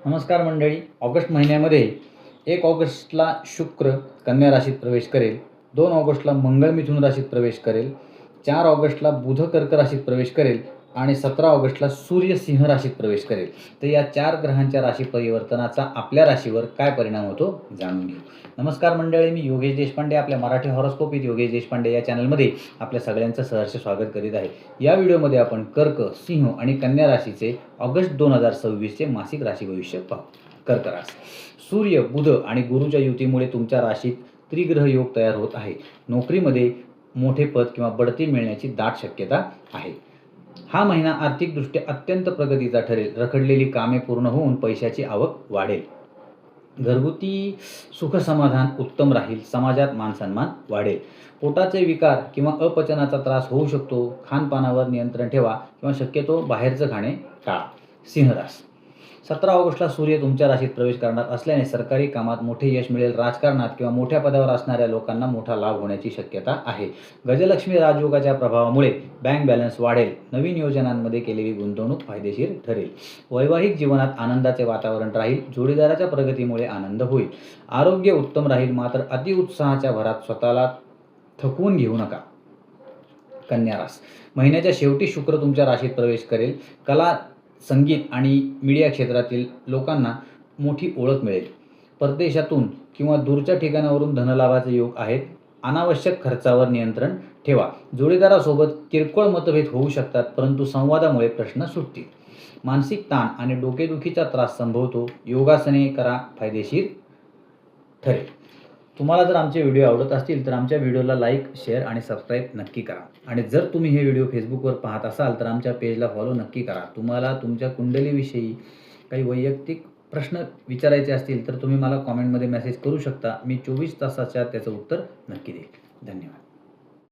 नमस्कार मंडळी. ऑगस्ट महिन्यामध्ये 1 ऑगस्टला शुक्र कन्या राशीत प्रवेश करेल, 2 ऑगस्टला मंगळ मिथुन राशीत प्रवेश करेल, 4 ऑगस्टला बुध कर्क राशीत प्रवेश करेल आणि 17 ऑगस्टला सूर्य सिंह राशीत प्रवेश करेल. तर या 4 ग्रहांच्या राशी परिवर्तनाचा आपल्या राशीवर काय परिणाम होतो जाणून घेऊ. नमस्कार मंडळी, मी योगेश देशपांडे आपल्या मराठी हॉरोस्कोप विथ योगेश देशपांडे या चॅनलमध्ये आपल्या सगळ्यांचं सहर्ष स्वागत करीत आहे. या व्हिडिओमध्ये आपण कर्क, सिंह आणि कन्या राशीचे ऑगस्ट 2026चे मासिक राशी भविष्य पाहू. कर्क राशी. सूर्य, बुध आणि गुरुच्या युतीमुळे तुमच्या राशीत त्रिग्रह योग तयार होत आहे. नोकरीमध्ये मोठे पद किंवा बढती मिळण्याची दाट शक्यता आहे. हा महिना आर्थिकदृष्ट्या अत्यंत प्रगतीचा ठरेल. रखडलेली कामे पूर्ण होऊन पैशाची आवक वाढेल. घरगुती सुखसमाधान उत्तम राहील. समाजात मानसन्मान वाढेल. पोटाचे विकार किंवा अपचनाचा त्रास होऊ शकतो. खानपानावर नियंत्रण ठेवा किंवा शक्यतो बाहेरचं खाणे टाळा. सिंह राशी. 17 ऑगस्टला सूर्य तुमच्या राशीत प्रवेश करणार असल्याने सरकारी कामात मोठे यश मिळेल. राजकारणात किंवा मोठ्या पदावर असणाऱ्या लोकांना मोठा लाभ होण्याची शक्यता आहे. गजलक्ष्मी राजयोगाच्या प्रभावामुळे बँक बॅलन्स वाढेल. नवीन योजनांमध्ये केलेली गुंतवणूक फायदेशीर ठरेल. वैवाहिक जीवनात आनंदाचे वातावरण राहील. जोडीदाराच्या प्रगतीमुळे आनंद होईल. आरोग्य उत्तम राहील, मात्र अतिउत्साहाच्या भरात स्वतःला थकवून घेऊ नका. कन्या राशी. महिन्याच्या शेवटी शुक्र तुमच्या राशीत प्रवेश करेल. कला, संगीत आणि मीडिया क्षेत्रातील लोकांना मोठी ओळख मिळेल. परदेशातून किंवा दूरच्या ठिकाणावरून धनलाभाचे योग आहेत. अनावश्यक खर्चावर नियंत्रण ठेवा. जोडीदारासोबत किरकोळ मतभेद होऊ शकतात, परंतु संवादामुळे प्रश्न सुटतील. मानसिक ताण आणि डोकेदुखीचा त्रास संभवतो. योगासने करा, फायदेशीर ठरेल. तुम्हाला जर आमचे व्हिडिओ आवडत असतील तर आमच्या व्हिडिओला लाईक, शेअर आणि सबस्क्राईब नक्की करा. आणि जर तुम्ही हे व्हिडिओ फेसबुकवर पाहत असाल तर आमच्या पेजला फॉलो नक्की करा. तुम्हाला तुमच्या कुंडलीविषयी काही वैयक्तिक प्रश्न विचारायचे असतील तर तुम्ही मला कॉमेंटमध्ये मेसेज करू शकता. मी 24 तासाच्या त्याचं उत्तर नक्की देईन. धन्यवाद.